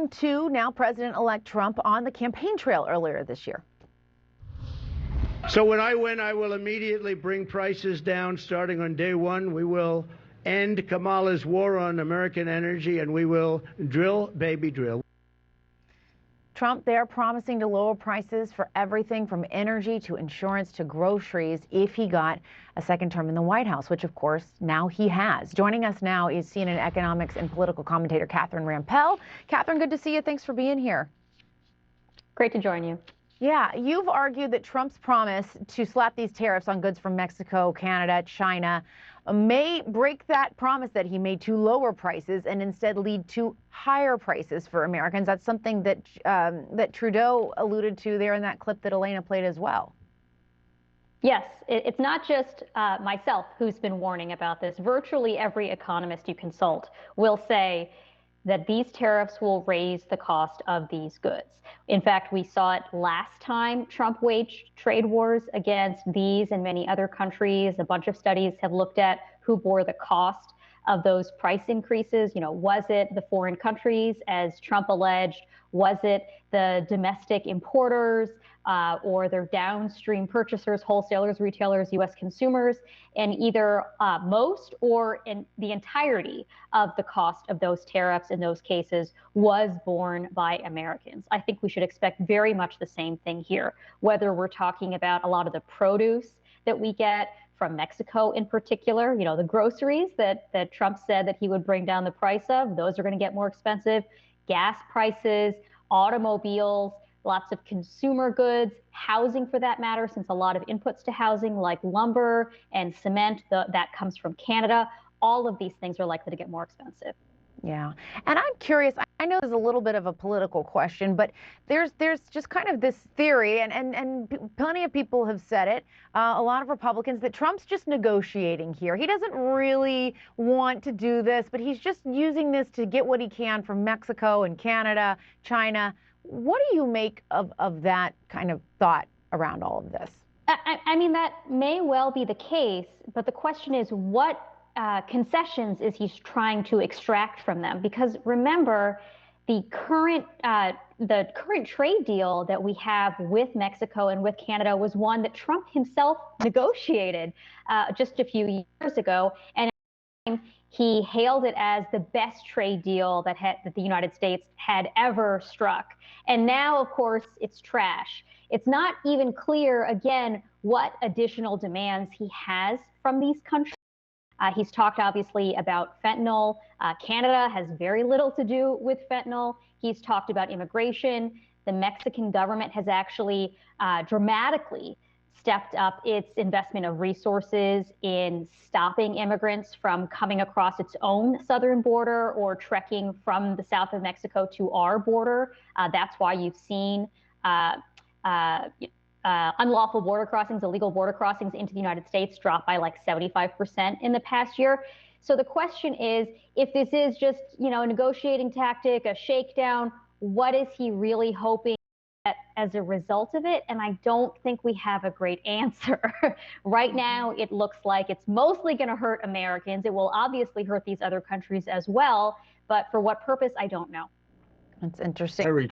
Two, now President-elect Trump on the campaign trail earlier this year. So when I win, I will immediately bring prices down starting on day one. We will end Kamala's war on American energy, and we will drill, baby, drill. Trump there promising to lower prices for everything from energy to insurance to groceries if he got a second term in the White House, which of course now he has. Joining us now is CNN economics and political commentator Catherine Rampell. Catherine, good to see you. Thanks for being here. Great to join you. Yeah, you've argued that Trump's promise to slap these tariffs on goods from Mexico, Canada, China may break that promise that he made to lower prices and instead lead to higher prices for Americans. That's something that that Trudeau alluded to there in that clip that Elena played as well. Yes, it's not just myself who's been warning about this. Virtually every economist you consult will say that these tariffs will raise the cost of these goods. In fact, we saw it last time Trump waged trade wars against these and many other countries. A bunch of studies have looked at who bore the cost of those price increases. You know, was it the foreign countries, as Trump alleged? Was it the domestic importers or their downstream purchasers, wholesalers, retailers, U.S. consumers? And either most or in the entirety of the cost of those tariffs in those cases was borne by Americans. I think we should expect very much the same thing here, whether we're talking about a lot of the produce that we get from Mexico in particular, you know, the groceries that Trump said that he would bring down the price of, those are going to get more expensive. Gas prices, automobiles, lots of consumer goods, housing for that matter, since a lot of inputs to housing like lumber and cement, that comes from Canada. All of these things are likely to get more expensive. Yeah. And I'm curious, I know there's a little bit of a political question, but there's just kind of this theory, and plenty of people have said it, a lot of Republicans, that Trump's just negotiating here. He doesn't really want to do this, but he's just using this to get what he can from Mexico and Canada, China. What do you make of that kind of thought around all of this? I mean, that may well be the case, but the question is what concessions is he trying to extract from them? Because remember, the current trade deal that we have with Mexico and with Canada was one that Trump himself negotiated just a few years ago, and he hailed it as the best trade deal that the United States had ever struck. And now, of course, it's trash. It's not even clear, again, what additional demands he has from these countries. He's talked obviously about fentanyl. Canada has very little to do with fentanyl. He's talked about immigration. The Mexican government has actually dramatically stepped up its investment of resources in stopping immigrants from coming across its own southern border or trekking from the south of Mexico to our border. That's why you've seen unlawful border crossings, illegal border crossings into the United States drop by like 75% in the past year. So the question is, if this is just, you know, a negotiating tactic, a shakedown, what is he really hoping as a result of it? And I don't think we have a great answer. Right now, it looks like it's mostly going to hurt Americans. It will obviously hurt these other countries as well. But for what purpose, I don't know. That's interesting.